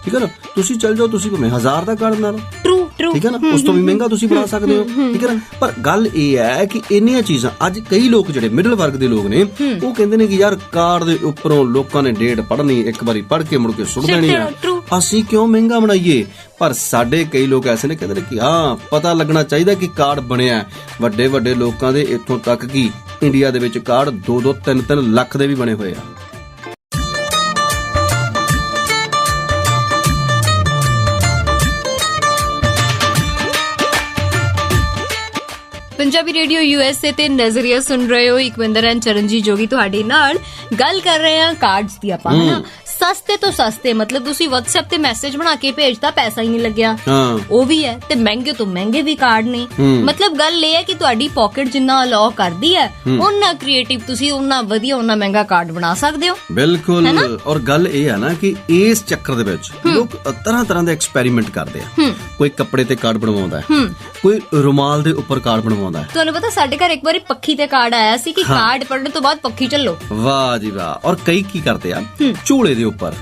ਠੀਕ ਹੈ ਨਾ, ਤੁਸੀਂ ਚੱਲ ਜਾਓ, ਤੁਸੀਂ ਭਾਵੇਂ 1000 ਦਾ ਕਾਰਡ ਬਣਾ ਲਓ, ਠੀਕ ਹੈ ਨਾ, ਉਸ ਤੋਂ ਵੀ ਮਹਿੰਗਾ ਤੁਸੀਂ ਬਣਾ ਸਕਦੇ ਹੋ, ਠੀਕ ਹੈ ਨਾ। ਪਰ ਗੱਲ ਇਹ ਹੈ ਕਿ ਇੰਨੀਆਂ ਚੀਜ਼ਾਂ ਅੱਜ ਕਈ ਲੋਕ ਜਿਹੜੇ ਮਿਡਲ ਵਰਗ ਦੇ ਲੋਕ ਨੇ, ਉਹ ਕਹਿੰਦੇ ਨੇ ਕਿ ਯਾਰ ਕਾਰਡ ਦੇ ਉੱਪਰੋਂ ਲੋਕਾਂ ਨੇ ਡੇਟ ਪੜ੍ਹਨੀ, ਇੱਕ ਵਾਰੀ ਪੜ੍ਹ ਕੇ ਮੁੜ ਕੇ ਸੁੱਟ ਦੇਣੀ ਆ, ਅਸੀਂ ਕਿਉਂ ਮਹਿੰਗਾ ਬਣਾਈਏ। ਪਰ ਸਾਡੇ ਕਈ ਲੋਕ ਐਸੇ ਨੇ ਕਹਿੰਦੇ ਨੇ ਕਿ ਹਾਂ ਪਤਾ ਲੱਗਣਾ ਚਾਹੀਦਾ ਕਿ ਕਾਰਡ ਬਣਿਆ। ਵੱਡੇ ਵੱਡੇ ਲੋਕਾਂ ਦੇ ਇੱਥੋਂ ਤੱਕ ਕਿ ਇੰਡੀਆ ਦੇ ਵਿੱਚ ਕਾਰਡ 2-2, 3-3 ਲੱਖ ਦੇ ਵੀ ਬਣੇ ਹੋਏ ਆ। ਪੰਜਾਬੀ ਰੇਡੀਓ USA ਤੇ ਨਜ਼ਰੀਆ ਸੁਣ ਰਹੇ ਹੋ, ਇਕਵਿੰਦਰ ਐਂਡ ਚਰਨਜੀਤ ਜੋਗੀ ਤੁਹਾਡੇ ਨਾਲ। ਗੱਲ ਕਰ ਰਹੇ ਹਾਂ ਕਾਰਡਸ ਦੀ ਆਪਾਂ, ਹਨਾ। ਸਸਤੇ ਤੋਂ ਸਸਤੇ, ਮਤਲਬ ਤੁਸੀਂ WhatsApp ਤੇ ਮੈਸੇਜ ਬਣਾ ਕੇ ਭੇਜਦਾ, ਪੈਸਾ ਹੀ ਨਹੀਂ ਲੱਗਿਆ, ਉਹ ਵੀ ਹੈ। ਤੇ ਮਹਿੰਗੇ ਤੋਂ ਮਹਿੰਗੇ ਵੀ ਕਾਰਡ ਨੇ। ਮਤਲਬ ਗੱਲ ਇਹ ਹੈ ਕਿ ਤੁਹਾਡੀ ਪਾਕਟ ਜਿੰਨਾ ਅਲਾਉ ਕਰਦੀ ਹੈ, ਉਹਨਾਂ ਕ੍ਰੀਏਟਿਵ ਤੁਸੀਂ ਉਹਨਾਂ ਵਧੀਆ, ਉਹਨਾਂ ਮਹਿੰਗਾ ਕਾਰਡ ਬਣਾ ਸਕਦੇ ਹੋ। ਬਿਲਕੁਲ। ਔਰ ਗੱਲ ਇਹ ਹੈ ਨਾ ਕਿ ਇਸ ਚੱਕਰ ਦੇ ਵਿੱਚ ਲੋਕ ਤਰ੍ਹਾਂ ਦੇ ਐਕਸਪੈਰੀਮੈਂਟ ਕਰਦੇ ਆ। ਕੋਈ ਕੱਪੜੇ ਤੇ ਕਾਰਡ ਬਣਵਾਉਂਦਾ ਹੈ, ਕੋਈ ਰੁਮਾਲ ਦੇ ਉੱਪਰ ਕਾਰਡ ਬਣਵਾਉਂਦਾ ਹੈ। ਤੁਹਾਨੂੰ ਪਤਾ ਸਾਡੇ ਘਰ ਇੱਕ ਵਾਰੀ ਪੱਖੀ ਤੇ ਕਾਰਡ ਆਇਆ ਸੀ ਕਿ ਕਾਰਡ ਪੜਨ ਤੋਂ ਬਾਅਦ ਪੱਖੀ ਚੱਲੋ। ਵਾਹ ਜੀ ਵਾਹ। ਔਰ ਕਈ ਕੀ ਕਰਦੇ ਆ, ਝੋਲੇ ਦੇ ਉੱਪਰ,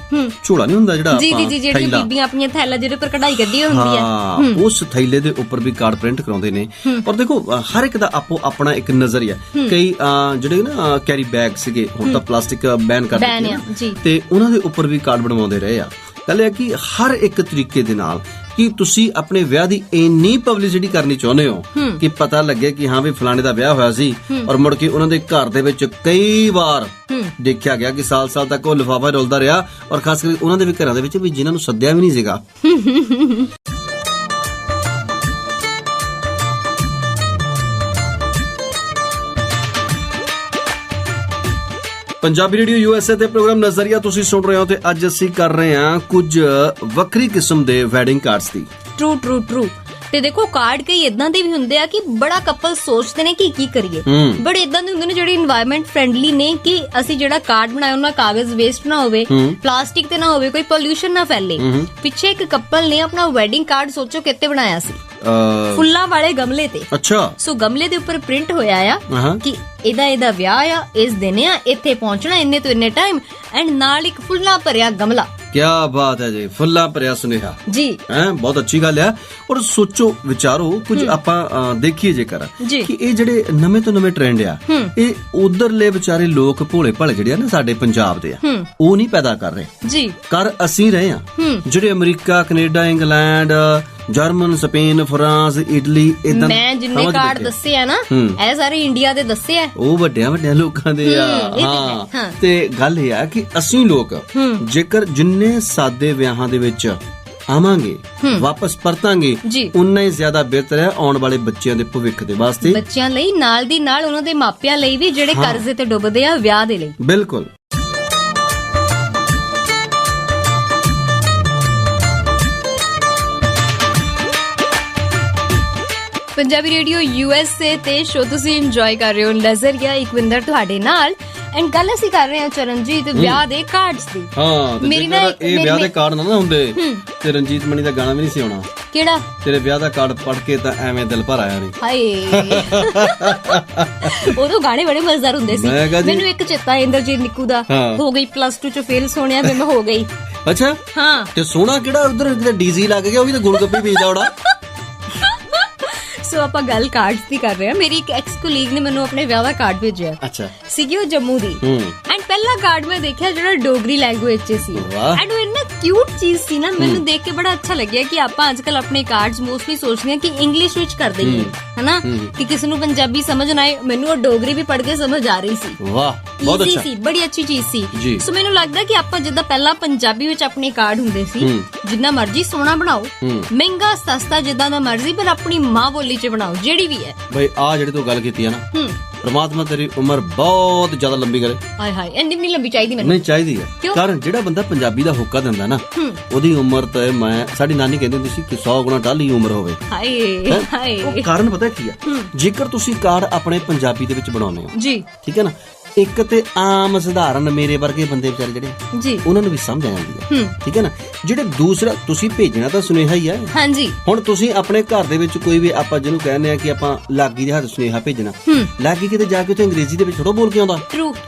ਝੋਲਾ ਨਹੀਂ ਹੁੰਦਾ ਜਿਹੜਾ ਜਿਹੜੀ ਬੀਬੀਆਂ ਆਪਣੀਆਂ ਥੈਲਾ ਜਿਹਦੇ ਉੱਪਰ ਕਢਾਈ ਕੱਢੀ ਹੁੰਦੀ ਹੈ, ਉਸ ਥੈਲੇ ਦੇ ਉੱਪਰ ਵੀ ਕਾਰਡ ਪ੍ਰਿੰਟ ਕਰਾਉਂਦੇ ਨੇ। ਔਰ ਦੇਖੋ ਹਰ ਇੱਕ ਦਾ ਆਪੋ ਆਪਣਾ ਇੱਕ ਨਜ਼ਰੀਆ। ਕਈ ਜਿਹੜੇ ਨਾ ਕੈਰੀ ਬੈਗ ਸੀਗੇ, ਹੁਣ ਤਾਂ ਪਲਾਸਟਿਕ ਬੈਨ ਕਰ ਦਿੱਤੇ ਤੇ ਉਹਨਾਂ ਦੇ ਉੱਪਰ ਵੀ ਕਾਰਡ ਬਣਵਾਉਂਦੇ ਰਹੇ ਆ। ਗੱਲ ਇਹ ਕਿ ਹਰ ਇੱਕ ਤਰੀਕੇ ਦੇ ਨਾਲ ਕਿ ਤੁਸੀਂ ਆਪਣੇ ਵਿਆਹ ਦੀ ਇੰਨੀ ਪਬਲਿਸਿਟੀ ਕਰਨੀ ਚਾਹੁੰਦੇ ਹੋ ਕਿ ਪਤਾ ਲੱਗੇ ਕਿ ਹਾਂ ਵੀ ਫਲਾਣੇ ਦਾ ਵਿਆਹ ਹੋਇਆ ਸੀ, ਔਰ ਮੁੜ ਕੇ ਉਹਨਾਂ ਦੇ ਘਰ ਦੇ ਵਿੱਚ ਕਈ ਵਾਰ ਦੇਖਿਆ ਗਿਆ ਕਿ ਸਾਲ ਤੱਕ ਉਹ ਲਿਫਾਫਾ ਰੁਲਦਾ ਰਿਹਾ, ਔਰ ਖਾਸ ਕਰਕੇ ਉਹਨਾਂ ਦੇ ਵੀ ਘਰਾਂ ਦੇ ਵਿੱਚ ਵੀ ਜਿਨ੍ਹਾਂ ਨੂੰ ਸੱਦਿਆ ਵੀ ਨਹੀਂ ਸੀਗਾ। ਪੰਜਾਬੀ ਰੇਡੀਓ USA ਤੇ ਪ੍ਰੋਗਰਾਮ ਨਜ਼ਰੀਆ ਤੁਸੀਂ ਸੁਣ ਰਹੇ ਹੋ ਤੇ ਅੱਜ ਅਸੀਂ ਕਰ ਰਹੇ ਹਾਂ ਕੁਝ ਵੱਖਰੀ ਕਿਸਮ ਦੇ ਵੈਡਿੰਗ ਕਾਰਡਸ ਦੀ। ਟਰੂ। ਤੇ ਦੇਖੋ ਕਾਰਡ ਕਈ ਇਦਾਂ ਦੇ ਵੀ ਹੁੰਦੇ ਆ ਕਿ ਬੜਾ ਕਪਲ ਸੋਚਦੇ ਨੇ ਕਿ ਕੀ ਕਰੀਏ, ਬੜੇ ਇਦਾਂ ਦੇ ਹੁੰਦੇ ਨੇ ਜਿਹੜੇ এনवायरमेंट ਫ੍ਰੈਂਡਲੀ ਨੇ ਕਿ ਅਸੀਂ ਜਿਹੜਾ ਕਾਰਡ ਬਣਾਇਆ ਉਹਨਾਂ ਕਾਗਜ਼ ਵੇਸਟ ਨਾ ਹੋਵੇ, ਪਲਾਸਟਿਕ ਤੇ ਨਾ ਹੋਵੇ, ਕੋਈ ਪੋਲਿਊਸ਼ਨ ਨਾ ਫੈਲੇ। ਪਿੱਛੇ ਇੱਕ ਕਪਲ ਨੇ ਆਪਣਾ ਵੈਡਿੰਗ ਕਾਰਡ ਸੋਚੋ ਕਿੱਥੇ ਬਣਾਇਆ ਸੀ, ਫੁੱਲਾਂ ਵਾਲੇ ਗਮਲੇ ਤੇ। ਅੱਛਾ। ਸੋ ਗਮਲੇ ਦੇ ਉੱਪਰ ਪ੍ਰਿੰਟ ਹੋਇਆ ਆ ਕਿ ਇਹਦਾ ਵਿਆਹ ਆ, ਇਸ ਦਿਨ ਆ, ਇੱਥੇ ਪਹੁੰਚਣਾ, ਇੰਨੇ ਤੋਂ ਇੰਨੇ ਟਾਈਮ, ਐਂਡ ਨਾਲ ਇੱਕ ਫੁੱਲਾਂ ਭਰਿਆ ਗਮਲਾ। ਕਿਆ ਬਾਤ ਹੈ ਜੀ, ਫੁੱਲਾਂ ਭਰਿਆ ਸੁਨੇਹਾ ਜੀ, ਬਹੁਤ ਅੱਛੀ ਗੱਲ ਆ। ਔਰ ਸੋਚੋ ਵਿਚਾਰੋ ਕੁਝ ਆਪਾਂ ਦੇਖੀਏ ਜੇਕਰ ਕਿ ਇਹ ਜਿਹੜੇ ਨਵੇਂ ਤੋਂ ਨਵੇਂ ਟ੍ਰੈਂਡ ਆ, ਇਹ ਉਧਰਲੇ ਵਿਚਾਰੇ ਲੋਕ ਭੋਲੇ ਭਾਲੇ ਜਿਹੜੇ ਆ ਨਾ ਸਾਡੇ ਪੰਜਾਬ ਦੇ ਆ, ਉਹ ਨਹੀਂ ਪੈਦਾ ਕਰ ਰਹੇ ਜੀ, ਕਰ ਅਸੀਂ ਰਹੇ ਆ। ਜਿਹੜੇ America, Canada, England, German, Spain, France, Italy, ਇਦਾਂ ਮੈਂ ਜਿੰਨੇ ਕਾਰਡ ਦੱਸੇ ਆ ਨਾ, ਇਹ ਸਾਰੇ ਇੰਡੀਆ ਦੇ ਦੱਸੇ ਆ, ਉਹ ਵੱਡਿਆਂ ਲੋਕਾਂ ਦੇ ਆ। ਤੇ ਗੱਲ ਇਹ ਆ ਕਿ ਅਸੀਂ ਲੋਕ ਜੇਕਰ ਜਿੰਨੇ ਸਾਦੇ ਵਿਆਹਾਂ ਦੇ ਵਿੱਚ ਆਵਾਂਗੇ, ਵਾਪਸ ਪਰਤਾਂਗੇ, ਜੀ। ਉਨਾ ਹੀ ਜ਼ਿਆਦਾ ਬਿਹਤਰ ਹੈ ਆਉਣ ਵਾਲੇ ਬੱਚਿਆਂ ਦੇ ਭਵਿੱਖ ਦੇ ਵਾਸਤੇ, ਬੱਚਿਆਂ ਲਈ, ਨਾਲ ਦੀ ਨਾਲ ਉਹਨਾਂ ਦੇ ਮਾਪਿਆਂ ਲਈ ਵੀ ਜਿਹੜੇ ਕਰਜ਼ੇ ਤੇ ਡੁੱਬਦੇ ਆ ਵਿਆਹ ਦੇ ਲਈ। ਬਿਲਕੁਲ। ਪੰਜਾਬੀ ਰੇਡੀਓ USA ਤੇ ਸ਼ੋ ਤੁਸੀਂ ਇੰਜੋਏ ਕਰ ਰਹੇ ਹੋ। ਨਜ਼ਰੀਆ ਇਕਵਿੰਦਰ ਤੁਹਾਡੇ ਨਾਲ, ਐਂਡ ਗੱਲ ਅਸੀਂ ਕਰ ਰਹੇ ਹਾਂ ਚਰਨਜੀਤ ਵਿਆਹ ਦੇ ਕਾਰਡਸ ਦੀ। ਹਾਂ, ਮੇਰੀ ਨਾ ਇਹ ਵਿਆਹ ਦੇ ਕਾਰਡ ਨਾ ਹੁੰਦੇ ਤੇ ਰਣਜੀਤ ਮਣੀ ਦਾ ਗਾਣਾ ਵੀ ਨਹੀਂ ਸੀ ਆਉਣਾ। ਕਿਹੜਾ? ਤੇਰੇ ਵਿਆਹ ਦਾ ਕਾਰਡ ਪੜ ਕੇ ਤਾਂ ਐਵੇਂ ਦਿਲ ਭਰ ਆਇਆ ਨਹੀਂ। ਹਾਏ ਉਦੋਂ ਗਾਣੇ ਬੜੇ ਮਜ਼ੇਦਾਰ ਹੁੰਦੇ ਸੀ। ਮੈਨੂੰ ਇੱਕ ਚੇਤਾ ਇੰਦਰਜੀਤ ਨਿੱਕੂ ਦਾ, ਹੋ ਗਈ +2 ਚ ਫੇਲ, ਸੋਹਣਿਆ ਤੇ ਮੈਂ ਹੋ ਗਈ। ਅੱਛਾ, ਹਾਂ। ਤੇ ਸੋਹਣਾ ਕਿਹੜਾ ਉਧਰ ਡੀਜ਼ੀ ਲੱਗ ਗਿਆ, ਉਹ ਵੀ ਤਾਂ ਗੁਲਗੱਪੇ ਵੇਚਦਾ ਹੋਣਾ। ਸੋ ਆਪਾਂ ਗੱਲ ਕਾਰਡਸ ਦੀ ਕਰ ਰਹੇ ਹਾਂ। ਮੇਰੀ ਇੱਕ ਐਕਸ ਕੋਲੀਗ ਨੇ ਮੈਨੂੰ ਆਪਣੇ ਵਿਆਹ ਦਾ ਕਾਰਡ ਭੇਜਿਆ। ਅੱਛਾ। ਸੀਗੀ ਉਹ ਜੰਮੂ ਦੀ, ਐਂਡ ਪਹਿਲਾ ਕਾਰਡ ਮੈਂ ਦੇਖਿਆ ਜਿਹੜਾ ਡੋਗਰੀ ਲੈਂਗੁਏਜ 'ਚ ਸੀ, ਐਂਡ ਉਹ ਇੰਨਾ ਕਿਊਟ ਚੀਜ਼ ਸੀ ਨਾ, ਮੈਨੂੰ ਦੇਖ ਕੇ ਬੜਾ ਅੱਛਾ ਲੱਗਿਆ ਕਿ ਆਪਾਂ ਅੱਜਕੱਲ ਆਪਣੇ ਕਾਰਡਸ ਮੋਸਟਲੀ ਸੋਚਦੇ ਹਾਂ ਕਿ ਇੰਗਲਿਸ਼ ਵਿੱਚ ਕਰ ਦਈਏ, ਹਨਾ, ਕਿ ਕਿਸੇ ਨੂੰ ਪੰਜਾਬੀ ਸਮਝ ਨਾ ਆਏ। ਮੈਨੂੰ ਉਹ ਡੋਗਰੀ ਵੀ ਪੜ੍ਹ ਕੇ ਸਮਝ ਆ ਰਹੀ ਸੀ। ਵਾਹ, ਬਹੁਤ ਅੱਛਾ ਸੀ, ਬੜੀ ਅੱਛੀ ਚੀਜ਼ ਸੀ। ਸੋ ਮੈਨੂੰ ਲੱਗਦਾ ਕਿ ਆਪਾਂ ਜਿੱਦਾਂ ਪਹਿਲਾਂ ਪੰਜਾਬੀ ਵਿੱਚ ਆਪਣੇ ਕਾਰਡ ਹੁੰਦੇ ਸੀ, ਜਿੰਨਾ ਮਰਜ਼ੀ ਸੋਹਣਾ ਬਣਾਓ, ਮਹਿੰਗਾ ਸਸਤਾ ਜਿੱਦਾਂ ਦਾ ਮਰਜ਼ੀ, ਪਰ ਆਪਣੀ ਮਾਂ ਬੋਲੀ 'ਚ ਬਣਾਓ, ਜਿਹੜੀ ਵੀ ਹੈ। ਬਈ ਆ ਜਿਹੜੀ ਤੂੰ ਗੱਲ ਕੀਤੀ ਹੈ ਨਾ, ਪਰਮਾਤਮਾ ਤੇਰੀ ਉਮਰ ਬਹੁਤ ਜ਼ਿਆਦਾ ਲੰਬੀ ਕਰੇ। ਹਾਏ ਹਾਏ, ਇੰਨੀ ਲੰਬੀ ਚਾਹੀਦੀ ਮੈਨੂੰ? ਨਹੀਂ ਚਾਹੀਦੀ ਹੈ, ਕਾਰਨ ਜਿਹੜਾ ਬੰਦਾ ਪੰਜਾਬੀ ਦਾ ਹੋਕਾ ਦਿੰਦਾ ਨਾ, ਉਹਦੀ ਉਮਰ ਤੇ ਸਾਡੀ ਨਾਨੀ ਕਹਿੰਦੀ ਹੁੰਦੀ ਸੀ ਕਿ 100 ਗੁਣਾ ਟਾਲੀ ਉਮਰ ਹੋਵੇ। ਹਾਏ ਹਾਏ। ਉਹ ਕਾਰਨ ਪਤਾ ਕੀ ਆ? ਜੇਕਰ ਤੁਸੀਂ ਕਾਰਡ ਆਪਣੇ ਪੰਜਾਬੀ ਦੇ ਵਿੱਚ ਬਣਾਉਂਦੇ ਹੋ ਜੀ, ਠੀਕ ਹੈ ਨਾ, ਇੱਕ ਤੇ ਆਮ ਸਧਾਰਨ ਮੇਰੇ ਵਰਗੇ ਬੰਦੇ ਵਿਚਾਰੇ ਜਿਹੜੇ ਜੀ, ਉਹਨਾਂ ਨੂੰ ਵੀ ਸਮਝ ਆ ਜਾਂਦੀ ਹੈ, ਠੀਕ ਹੈ ਨਾ। ਜਿਹੜੇ ਦੂਸਰਾ ਤੁਸੀਂ ਭੇਜਣਾ ਤਾਂ ਸੁਨੇਹਾ ਹੀ ਹੈ। ਹਾਂਜੀ। ਹੁਣ ਤੁਸੀਂ ਆਪਣੇ ਘਰ ਦੇ ਵਿੱਚ ਕੋਈ ਵੀ, ਆਪਾਂ ਜਿਹਨੂੰ ਕਹਿੰਦੇ ਆ ਕਿ ਆਪਾਂ ਲਾਗੀ ਦੇ ਹੱਥ ਸੁਨੇਹਾ ਭੇਜਣਾ, ਲਾਗੀ ਕਿਤੇ ਜਾ ਕੇ ਉੱਥੇ ਅੰਗਰੇਜ਼ੀ ਦੇ ਵਿੱਚ ਥੋੜਾ ਬੋਲ ਕੇ ਆਉਂਦਾ,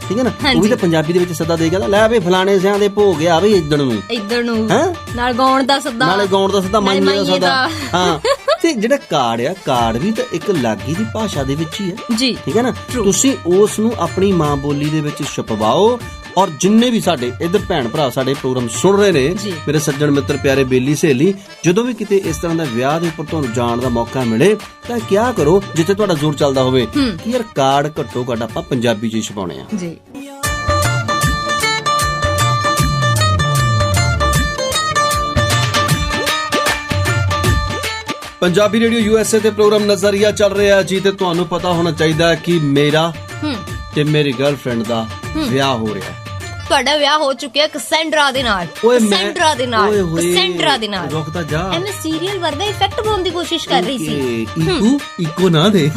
ਠੀਕ ਹੈ ਨਾ, ਉਹ ਵੀ ਤਾਂ ਪੰਜਾਬੀ ਦੇ ਵਿੱਚ ਸੱਦਾ ਦੇ ਗਿਆ, ਲੈ ਵੀ ਫਲਾਣੇ ਸਿਆਂ ਦੇ ਭੋਗ ਆ ਵੀ ਇੱਧਰ ਨੂੰ ਨਾਲ ਗਾਉਣ ਦਾ ਸੱਦਾ, ਨਾਲੇ ਗਾਉਣ ਦਾ ਸੱਦਾ, ਮੰਨੇ ਦਾ ਸੱਦਾ। ਹਾਂ, ਤੇ ਜਿਹੜਾ ਕਾਰਡ ਆ, ਕਾਰਡ ਵੀ ਤਾਂ ਇੱਕ ਲਾਗੀ ਦੀ ਭਾਸ਼ਾ ਦੇ ਵਿੱਚ ਹੀ ਹੈ, ਜੀ, ਠੀਕ ਹੈ ਨਾ। ਤੁਸੀਂ ਉਸ ਨੂੰ ਆਪਣੀ ਮਾਂ ਬੋਲੀ ਦੇ ਵਿੱਚ ਛਪਵਾਓ, ਔਰ ਜਿੰਨੇ ਵੀ ਸਾਡੇ ਇੱਧਰ ਭੈਣ ਭਰਾ ਸਾਡੇ ਪ੍ਰੋਗਰਾਮ ਸੁਣ ਰਹੇ ਨੇ, ਮੇਰੇ ਸੱਜਣ ਮਿੱਤਰ, ਪਿਆਰੇ ਬੇਲੀ ਸਹੇਲੀ, ਜਦੋਂ ਵੀ ਕਿਤੇ ਇਸ ਤਰ੍ਹਾਂ ਦਾ ਵਿਆਹ ਦੇ ਉੱਪਰ ਤੁਹਾਨੂੰ ਜਾਣ ਦਾ ਮੌਕਾ ਮਿਲੇ ਤਾਂ ਕਿਆ ਕਰੋ, ਜਿੱਥੇ ਤੁਹਾਡਾ ਜ਼ੋਰ ਚੱਲਦਾ ਹੋਵੇ ਕਿ ਯਾਰ ਕਾਰਡ ਘੱਟੋ ਘੱਟ ਆਪਾਂ ਪੰਜਾਬੀ 'ਚ ਹੀ ਛਪਾਉਣੇ ਆ। ਜੀ। ਪੰਜਾਬੀ ਰੇਡੀਓ USA ਤੇ ਪ੍ਰੋਗਰਾਮ ਨਜ਼ਰੀਆ ਚੱਲ ਰਿਹਾ ਜੀ, ਤੇ ਤੁਹਾਨੂੰ ਪਤਾ ਹੋਣਾ ਚਾਹੀਦਾ ਕਿ ਮੇਰਾ ਤੇ ਮੇਰੀ ਗਰਲਫ੍ਰੈਂਡ ਦਾ ਵਿਆਹ ਹੋ ਰਿਹਾ। ਤੁਹਾਡਾ ਵਿਆਹ ਹੋ ਚੁੱਕਿਆ ਕਸੈਂਡਰਾ ਦੇ ਨਾਲ। ਕਸੈਂਡਰਾ ਦੇ ਨਾਲ, ਕਸੈਂਡਰਾ ਦੇ ਨਾਲ। ਰੁਕ ਤਾਂ ਜਾ, ਐਵੇਂ ਸੀਰੀਅਲ ਵਰਗਾ ਇਫੈਕਟ ਪਾਉਣ ਦੀ ਕੋਸ਼ਿਸ਼ ਕਰ ਰਹੀ ਸੀ। ਇਕੋ ਨਾ ਦੇ।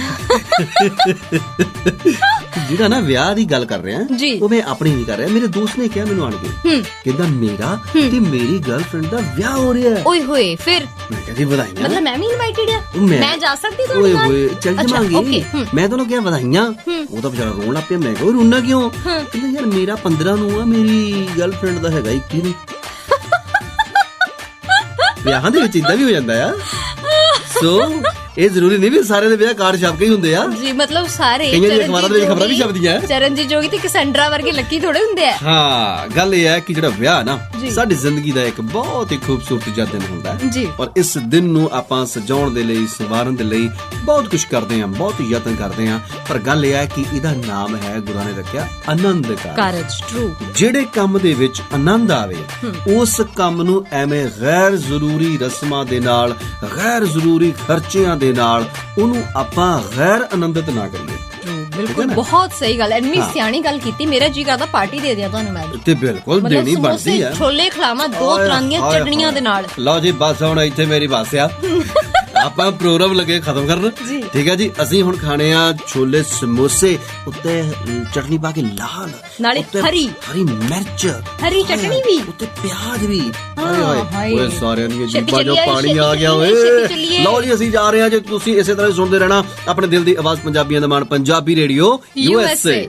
ਜਿਹੜਾ ਨਾ ਵਿਆਹ ਦੀ ਗੱਲ ਕਰ ਰਿਹਾ ਉਹ ਮੈਂ ਆਪਣੀ ਨਹੀਂ ਕਰ ਰਿਹਾ। ਮੇਰੇ ਦੋਸਤ ਨੇ ਕਿਹਾ ਮੈਨੂੰ ਆਣ ਕੇ, ਕਹਿੰਦਾ ਮੇਰਾ ਤੇ ਮੇਰੀ ਗਰਲਫ੍ਰੈਂਡ ਦਾ ਵਿਆਹ ਹੋ ਰਿਹਾ ਹੈ। ਓਏ ਹੋਏ, ਫਿਰ ਮੈਂ ਕਹਿੰਦੀ ਵਧਾਈਆਂ। ਮਤਲਬ ਮੈਂ ਵੀ ਇਨਵਾਈਟਡ ਆ? ਮੈਂ ਜਾ ਸਕਦੀ ਤੁਹਾਡੇ ਨਾਲ? ਓਏ ਹੋਏ, ਚੱਲ ਜਾਵਾਂਗੇ। ਮੈਂ ਤੁਹਾਨੂੰ ਕਿਹਾ ਵਧਾਈਆਂ, ਉਹ ਤਾਂ ਵਿਚਾਰਾ ਰੋਣ ਲੱਗ ਪਿਆ। ਮੈਂ ਕਿਹਾ ਰੋਣਾ ਕਿਉਂ? ਕਹਿੰਦਾ ਯਾਰ ਮੇਰਾ 15 ਨੂੰ ਆ, ਮੇਰੀ ਗਰਲਫ੍ਰੈਂਡ ਦਾ ਹੈਗਾ 21 ਨੂੰ। ਵਿਆਹਾਂ ਦੇ ਵਿੱਚ ਇਦਾਂ ਵੀ ਹੋ ਜਾਂਦਾ ਆ। ਸੋ ਇਹ ਜ਼ਰੂਰੀ ਨਹੀਂ ਵੀ ਸਾਰੇ ਦੇ ਵਿਆਹ ਕਾਰਡ ਛਪ ਕੇ ਹੀ ਹੁੰਦੇ ਆ ਜੀ, ਮਤਲਬ ਸਾਰੇ ਕਈਆਂ ਦੀਆਂ ਅਖਬਾਰਾਂ ਦੇ ਵਿੱਚ ਖਬਰਾਂ ਵੀ ਛਪਦੀਆਂ। ਚਰਨਜੀਤ ਜੋਗੀ ਤੇ ਕਸੈਂਡਰਾ ਵਰਗੇ ਲੱਕੀ ਥੋੜੇ ਹੁੰਦੇ ਆ। ਹਾਂ, ਗੱਲ ਇਹ ਹੈ ਕਿ ਜਿਹੜਾ ਵਿਆਹ ਨਾ ਸਾਡੀ ਜ਼ਿੰਦਗੀ ਦਾ ਇੱਕ ਬਹੁਤ ਹੀ ਖੂਬਸੂਰਤ ਜਿਹਾ ਦਿਨ ਹੁੰਦਾ ਹੈ, ਔਰ ਇਸ ਦਿਨ ਨੂੰ ਆਪਾਂ ਸਜਾਉਣ ਦੇ ਲਈ, ਸੰਵਾਰਨ ਦੇ ਲਈ ਬਹੁਤ ਕੁਝ ਕਰਦੇ ਹਾਂ, ਬਹੁਤ ਯਤਨ ਕਰਦੇ ਹਾਂ। ਪਰ ਗੱਲ ਇਹ ਹੈ ਕਿ ਇਹਦਾ ਨਾਮ ਹੈ, ਗੁਰਾਂ ਨੇ ਰੱਖਿਆ, ਆਨੰਦ ਕਾਰਜ। ਟਰੂ। ਜਿਹੜੇ ਕੰਮ ਦੇ ਵਿੱਚ ਆਨੰਦ ਆਵੇ, ਉਸ ਕੰਮ ਨੂੰ ਐਵੇਂ ਗੈਰ ਜ਼ਰੂਰੀ ਰਸਮਾਂ ਦੇ ਨਾਲ, ਗੈਰ ਜ਼ਰੂਰੀ ਖਰਚਿਆਂ ਦੇ ਨਾਲ ਉਹਨੂੰ ਆਪਾਂ ਗੈਰ ਆਨੰਦਿਤ ਨਾ ਕਰੀਏ। ਬਿਲਕੁਲ, ਬਹੁਤ ਸਹੀ ਗੱਲ, ਇੰਨੀ ਸਿਆਣੀ ਗੱਲ ਕੀਤੀ। ਮੇਰਾ ਜੀ ਕਰਦਾ ਪਾਰਟੀ ਦੇ ਦਿਆਂ ਤੁਹਾਨੂੰ ਮੈਂ। ਤੇ ਬਿਲਕੁਲ ਦੇਣੀ ਬਣਦੀ ਹੈ। ਛੋਲੇ ਖਿਲਾਵਾਂ 2 ਤਰ੍ਹਾਂ ਦੀਆਂ ਚਟਣੀਆਂ ਦੇ ਨਾਲ। ਲਓ ਜੀ, ਬਸ ਹੁਣ ਇੱਥੇ ਮੇਰੀ ਬੱਸ ਆ। ਆਪਾਂ ਪ੍ਰੋਗਰਾਮ ਲੱਗੇ ਖਤਮ ਕਰਨ, ਠੀਕ ਹੈ ਜੀ। ਅਸੀਂ ਹੁਣ ਖਾਣੇ ਆ ਛੋਲੇ ਸਮੋਸੇ, ਉੱਤੇ ਚਟਨੀ ਪਾ ਕੇ ਲਾਲ, ਨਾਲੇ ਹਰੀ ਮਿਰਚ, ਹਰੀ ਚਟਨੀ ਵੀ, ਉੱਤੇ ਪਿਆਜ਼ ਵੀ। ਓਏ ਸਾਰਿਆਂ ਦੀਆਂ ਜੀਭਾਂ 'ਚੋਂ ਪਾਣੀ ਆ ਗਿਆ ਓਏ। ਲਓ ਜੀ, ਅਸੀਂ ਜਾ ਰਹੇ ਹਾਂ। ਜੇ ਤੁਸੀਂ ਇਸੇ ਤਰ੍ਹਾਂ ਸੁਣਦੇ ਰਹਿਣਾ ਆਪਣੇ ਦਿਲ ਦੀ ਆਵਾਜ਼ ਪੰਜਾਬੀਆਂ ਦਾ ਮਾਣ, ਪੰਜਾਬੀ ਰੇਡੀਓ USA।